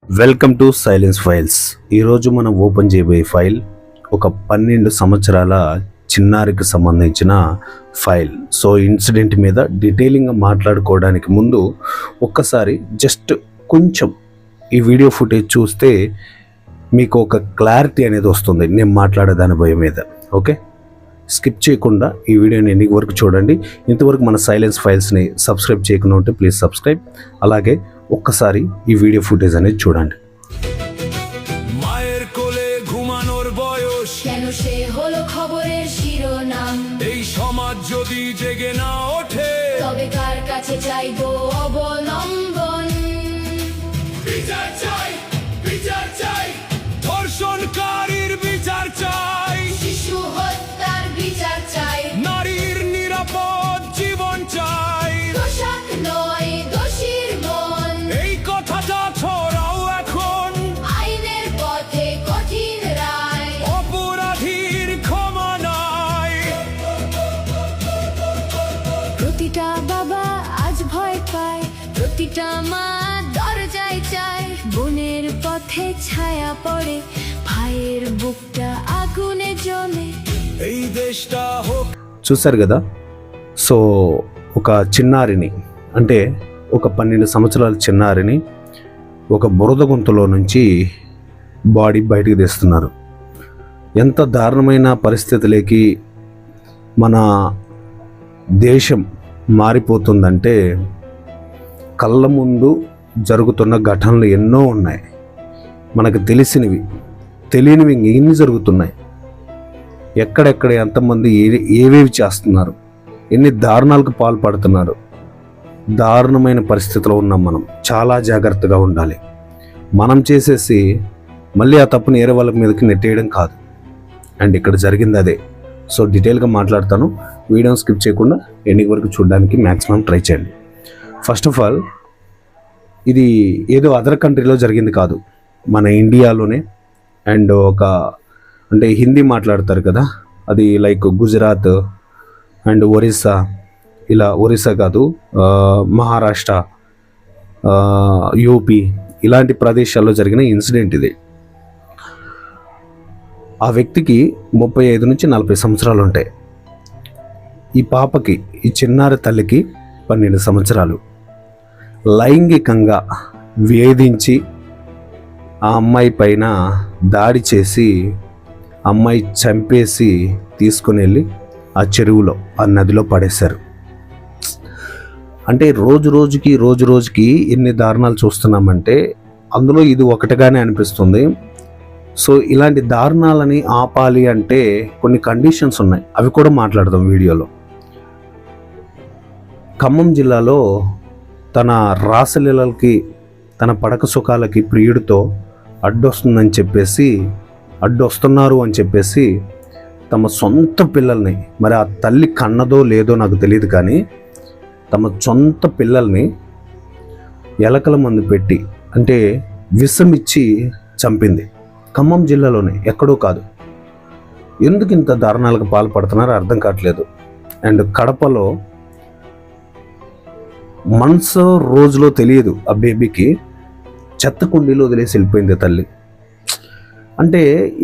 Welcome to silence files. ఈరోజు మనం open చేయబోయే ఫైల్ ఒక 12 సంవత్సరాల చిన్నారికి సంబంధించిన ఫైల్. సో ఇన్సిడెంట్ మీద డీటెయిలింగ్గా మాట్లాడుకోవడానికి ముందు ఒక్కసారి జస్ట్ కొంచెం ఈ వీడియో ఫుటేజ్ చూస్తే మీకు ఒక క్లారిటీ అనేది వస్తుంది నేను మాట్లాడే దాని భయం మీద. ఓకే, స్కిప్ చేయకుండా ఈ వీడియోని ఎన్ని వరకు చూడండి. ఇంతవరకు మన సైలెన్స్ ఫైల్స్ని సబ్స్క్రైబ్ చేయకుండా ఉంటే প্লিজ সাবস্ক্রাইব, అలాగే ఒక్కసారి ఈ వీడియో ফুটেজ అనేది చూడండి. মায়ের কোলে ঘুমানোর বয়স, কেন সে হলো খবরের শিরোনাম। এই সমাজ যদি জেগে না ওঠে তবে কার কাছে চাইবো অবলম্বন? বিচার চাই, বিচার চাই, ধর্ষণকারীর বিচার চাই, শিশু হত্যার বিচার চাই, নারীর নিরাপদ জীবন চাই। পোশাক নয় দোষীর মন, এই কথাটা ছড়াও এখন, আইনের পথে কঠিন রায়। অপরাধীর ক্ষমা নাই। প্রতিটা বাবা আজ ভয় পায়, প্রতিটা মা দরজায় চায়। বোনের পথে ছায়া পড়ে, ভাইয়ের বুকটা আগুনে জ্বলে। এই দেশটা হোক। చూశారు కదా. సో ఒక చిన్నారిని, అంటే ఒక 12 సంవత్సరాల చిన్నారిని ఒక బురద గుంతలో నుంచి బాడీ బయటికి తీస్తున్నారు. ఎంత దారుణమైన పరిస్థితులకి మన దేశం మారిపోతుందంటే కళ్ళ ముందు జరుగుతున్న ఘటనలు ఎన్నో ఉన్నాయి. మనకు తెలిసినవి, తెలియనివి ఎన్ని జరుగుతున్నాయి. ఎక్కడెక్కడ ఎంతమంది ఏవేవి చేస్తున్నారు, ఎన్ని దారుణాలకు పాల్పడుతున్నారు. దారుణమైన పరిస్థితిలో ఉన్నాం. మనం చాలా జాగ్రత్తగా ఉండాలి. మనం చేసేసి మళ్ళీ ఆ తప్పుని వేరే వాళ్ళ మీదకి నెట్టేయడం కాదు. అండ్ ఇక్కడ జరిగింది అదే. సో డీటెయిల్గా మాట్లాడతాను. వీడియోని స్కిప్ చేయకుండా ఎండింగ్ వరకు చూడడానికి మ్యాక్సిమం ట్రై చేయండి. ఫస్ట్ ఆఫ్ ఆల్, ఇది ఏదో అదర్ కంట్రీలో జరిగింది కాదు, మన ఇండియాలోనే. అండ్ అంటే హిందీ మాట్లాడతారు కదా, అది లైక్ గుజరాత్ అండ్ ఒరిస్సా, ఇలా ఒరిస్సా కాదు, మహారాష్ట్ర, యూపీ, ఇలాంటి ప్రదేశాల్లో జరిగిన ఇన్సిడెంట్ ఇది. ఆ వ్యక్తికి 35 నుంచి 40 సంవత్సరాలు ఉంటాయి. ఈ పాపకి, ఈ చిన్నారి తల్లికి 12 సంవత్సరాలు. లైంగికంగా వేధించి ఆ అమ్మాయి పైన దాడి చేసి అమ్మాయి చంపేసి తీసుకుని వెళ్ళి ఆ చెరువులో, ఆ నదిలో పడేశారు. అంటే రోజు రోజుకి ఎన్ని దారుణాలు చూస్తున్నామంటే అందులో ఇది ఒకటిగానే అనిపిస్తుంది. సో ఇలాంటి దారుణాలని ఆపాలి అంటే కొన్ని కండిషన్స్ ఉన్నాయి, అవి కూడా మాట్లాడదాం వీడియోలో. ఖమ్మం జిల్లాలో తన రాసలీలకి, తన పడక సుఖాలకి ప్రియుడితో అడ్డొస్తున్నారు అని చెప్పేసి తమ సొంత పిల్లల్ని, మరి ఆ తల్లి కన్నదో లేదో నాకు తెలియదు కానీ తమ సొంత పిల్లల్ని ఎలకల మందు పెట్టి, అంటే విషమిచ్చి చంపింది. ఖమ్మం జిల్లాలోనే, ఎక్కడో కాదు. ఎందుకు ఇంత దారుణాలకు పాల్పడుతున్నారో అర్థం కావట్లేదు. అండ్ కడపలో మనసు రోజులో తెలియదు, ఆ బేబీకి చెత్త కుండీలో వదిలేసి వెళ్ళిపోయింది తల్లి. అంటే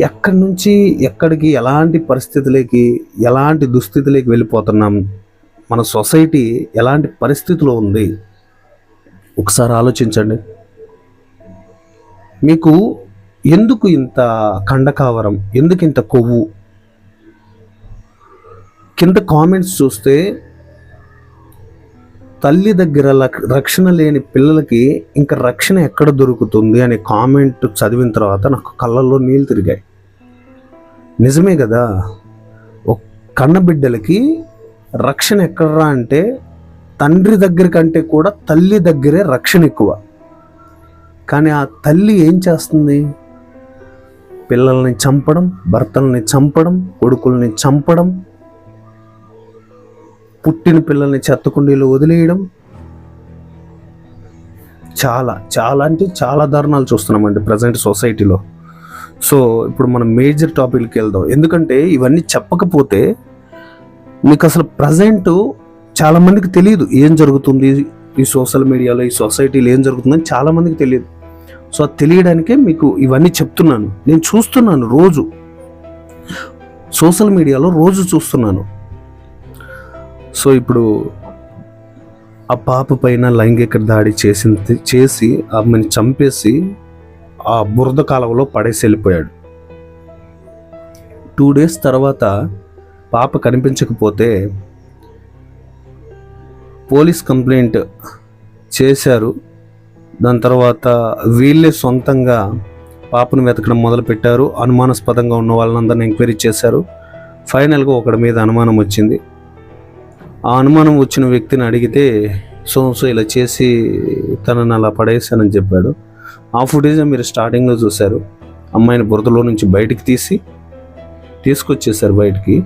ఎక్కడి నుంచి ఎక్కడికి, ఎలాంటి పరిస్థితులకి, ఎలాంటి దుస్థితులకి వెళ్ళిపోతున్నాం, మన సొసైటీ ఎలాంటి పరిస్థితిలో ఉంది ఒకసారి ఆలోచించండి. మీకు ఎందుకు ఇంత కండకావరం, ఎందుకు ఇంత కొవ్వు? కింద కామెంట్స్ చూస్తే తల్లి దగ్గర రక్షణ లేని పిల్లలకి ఇంకా రక్షణ ఎక్కడ దొరుకుతుంది అనే కామెంట్ చదివిన తర్వాత నాకు కళ్ళల్లో నీళ్ళు తిరిగాయి. నిజమే కదా, ఒక కన్నబిడ్డలకి రక్షణ ఎక్కడరా అంటే తండ్రి దగ్గర కంటే కూడా తల్లి దగ్గరే రక్షణ ఎక్కువ. కానీ ఆ తల్లి ఏం చేస్తుంది? పిల్లల్ని చంపడం, భర్తల్ని చంపడం, కొడుకుల్ని చంపడం, పుట్టిన పిల్లల్ని చెత్తకుండీలో వదిలేయడం. చాలా దారుణాలు చూస్తున్నామండి ప్రజెంట్ సొసైటీలో. సో ఇప్పుడు మనం మేజర్ టాపిక్కి వెళ్దాం. ఎందుకంటే ఇవన్నీ చెప్పకపోతే మీకు అసలు ప్రజెంట్ చాలామందికి తెలియదు ఏం జరుగుతుంది ఈ సోషల్ మీడియాలో, ఈ సొసైటీలో ఏం జరుగుతుందని చాలామందికి తెలియదు. సో అది తెలియడానికే మీకు ఇవన్నీ చెప్తున్నాను. నేను చూస్తున్నాను, రోజు సోషల్ మీడియాలో రోజు చూస్తున్నాను. సో ఇప్పుడు ఆ పాప పైన లైంగిక దాడి చేసి ఆమెను చంపేసి ఆ బురద కాలువలో పడేసి వెళ్ళిపోయాడు. 2 days తర్వాత పాప కనిపించకపోతే పోలీస్ కంప్లైంట్ చేశారు. దాని తర్వాత వీళ్ళే సొంతంగా పాపను వెతకడం మొదలుపెట్టారు. అనుమానాస్పదంగా ఉన్న వాళ్ళందరినీ ఎంక్వైరీ చేశారు. ఫైనల్గా ఒకడి మీద అనుమానం వచ్చింది. ఆ అనుమానం వచ్చిన వ్యక్తిని అడిగితే సో ఇలా చేసి తనని అలా పడేశానని చెప్పాడు. ఆ ఫుటేజ్ మీరు స్టార్టింగ్లో చూశారు. అమ్మాయిని బురదలో నుంచి బయటికి తీసుకొచ్చేసారు బయటికి.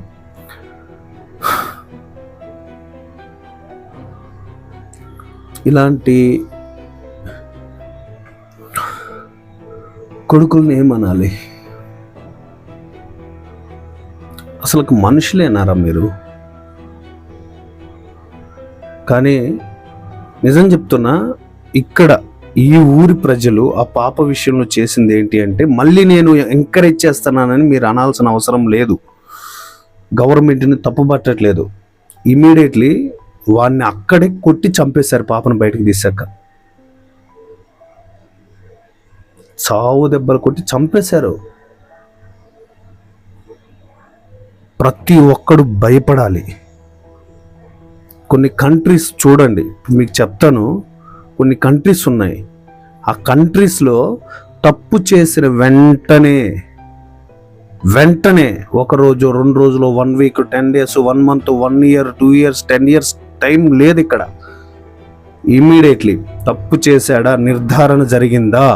ఇలాంటి కొడుకుల్ని ఏమనాలి? అసలు మనుషులేనారా మీరు? కానీ నిజం చెప్తున్నా, ఇక్కడ ఈ ఊరి ప్రజలు ఆ పాప విషయంలో చేసింది ఏంటి అంటే, మళ్ళీ నేను ఎంకరేజ్ చేస్తున్నానని మీరు అనాల్సిన అవసరం లేదు. గవర్నమెంట్ని తప్పుపట్టట్లేదు. ఇమీడియట్లీ వాడిని అక్కడే కొట్టి చంపేశారు. పాపను బయటకు తీశాక చావు దెబ్బలు కొట్టి చంపేశారు. ప్రతి ఒక్కడు భయపడాలి. కొన్ని కంట్రీస్ చూడండి, మీకు చెప్తాను. కొన్ని కంట్రీస్ ఉన్నాయి. ఆ కంట్రీస్లో తప్పు చేసిన వెంటనే 1 రోజు 2 రోజులు 1 week 10 days 1 month 1 year 2 years 10 years time లేదు. ఇక్కడ ఇమ్మీడియట్లీ తప్పు చేశాడా, నిర్ధారణ జరిగిందా,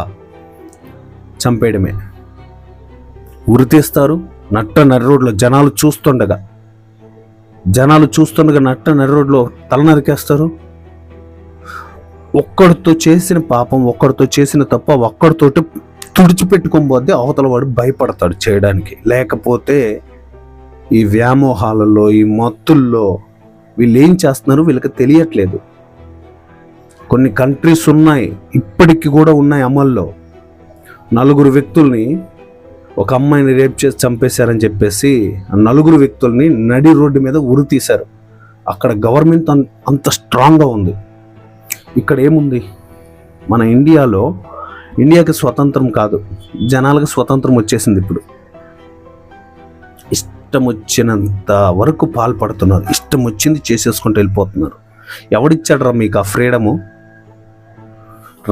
చంపేయడమే. ఉరితీస్తారు నట్ట నరి రోడ్లో. జనాలు చూస్తుండగా నట్ట నరి రోడ్లో తల నరికేస్తారు. ఒక్కడితో చేసిన పాపం, ఒక్కడితో చేసిన తప్ప ఒక్కడితోటి తుడిచిపెట్టుకోబోద్ది అవతల వాడు భయపడతాడు చేయడానికి. లేకపోతే ఈ వ్యామోహాలలో, ఈ మత్తుల్లో వీళ్ళు ఏం చేస్తున్నారు వీళ్ళకి తెలియట్లేదు. కొన్ని కంట్రీస్ ఉన్నాయి, ఇప్పటికి కూడా ఉన్నాయి అమల్లో. 4 వ్యక్తుల్ని, ఒక అమ్మాయిని రేప్ చేసి చంపేశారని చెప్పేసి ఆ 4 వ్యక్తుల్ని నడి రోడ్డు మీద ఉరి తీశారు. అక్కడ గవర్నమెంట్ అంత స్ట్రాంగ్గా ఉంది. ఇక్కడ ఏముంది? మన ఇండియాకి స్వతంత్రం కాదు, జనాలకు స్వతంత్రం వచ్చేసింది. ఇప్పుడు ఇష్టం వచ్చినంత వరకు పాల్పడుతున్నారు. ఇష్టం వచ్చింది చేసేసుకుంటూ వెళ్ళిపోతున్నారు. ఎవడిచ్చాడరా మీకు ఆ ఫ్రీడము?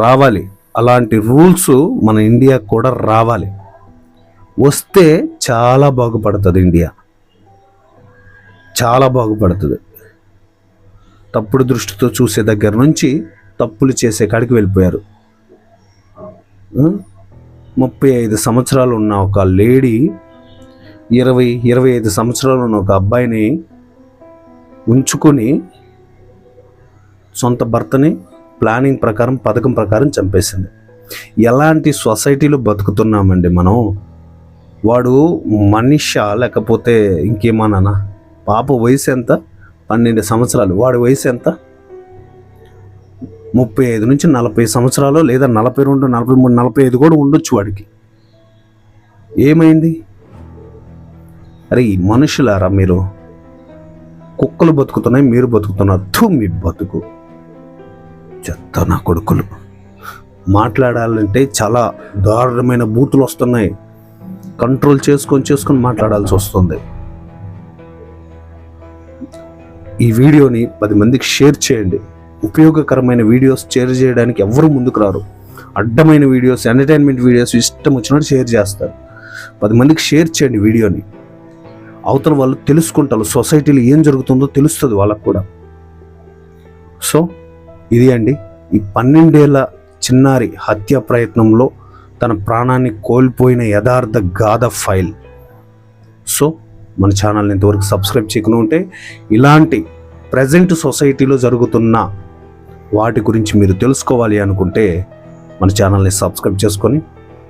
రావాలి. అలాంటి రూల్స్ మన ఇండియాకు కూడా రావాలి. వస్తే చాలా బాగుపడుతుంది ఇండియా, చాలా బాగుపడుతుంది. తప్పుడు దృష్టితో చూసే దగ్గర నుంచి తప్పులు చేసే కాడికి వెళ్ళిపోయారు. 35 సంవత్సరాలు ఉన్న ఒక లేడీ 20-25 సంవత్సరాలు ఉన్న ఒక అబ్బాయిని ఉంచుకొని సొంత భర్తని ప్లానింగ్ ప్రకారం, పథకం ప్రకారం చంపేసింది. ఎలాంటి సొసైటీలో బతుకుతున్నామండి మనం? వాడు మనిషా లేకపోతే ఇంకేమన్నా? పాప వయసు ఎంత? 12 సంవత్సరాలు. వాడి వయసు ఎంత? 35 నుంచి 40 సంవత్సరాలు, లేదా 42, 43, 45 కూడా ఉండొచ్చు వాడికి. ఏమైంది? అరే ఈ మనుషులారా మీరు? కుక్కలు బతుకుతున్నాయి, మీరు బతుకుతున్నారు. మీ బతుకు చెత్త నా కొడుకులు. మాట్లాడాలంటే చాలా దారుణమైన బూతులు వస్తున్నాయి. కంట్రోల్ చేసుకొని మాట్లాడాల్సి వస్తుంది. ఈ వీడియోని 10 మందికి షేర్ చేయండి. ఉపయోగకరమైన వీడియోస్ షేర్ చేయడానికి ఎవరు ముందుకు రారు. అడ్డమైన వీడియోస్, ఎంటర్టైన్మెంట్ వీడియోస్ ఇష్టం వచ్చినట్టు షేర్ చేస్తారు. 10 మందికి షేర్ చేయండి వీడియోని. అవతల వాళ్ళు తెలుసుకుంటారు, సొసైటీలో ఏం జరుగుతుందో తెలుస్తుంది వాళ్ళకు కూడా. సో ఇది అండి ఈ 12 ఏళ్ల చిన్నారి హత్య ప్రయత్నంలో తన ప్రాణాన్ని కోల్పోయిన యథార్థ గాథ ఫైల్. సో మన ఛానల్ని ఇంతవరకు సబ్స్క్రైబ్ చేయకుండా ఉంటే ఇలాంటి ప్రజెంట్ సొసైటీలో జరుగుతున్న వాటి గురించి మీరు తెలుసుకోవాలి అనుకుంటే మన ఛానల్ని సబ్స్క్రైబ్ చేసుకొని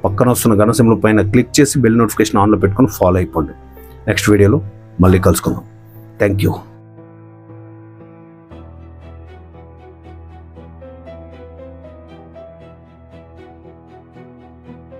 పక్కన వస్తున్న గణ సింబల్ పైన క్లిక్ చేసి బెల్ నోటిఫికేషన్ ఆన్లో పెట్టుకొని ఫాలో అయిపోండి. నెక్స్ట్ వీడియోలో మళ్ళీ కలుసుకుందాం. Thank you.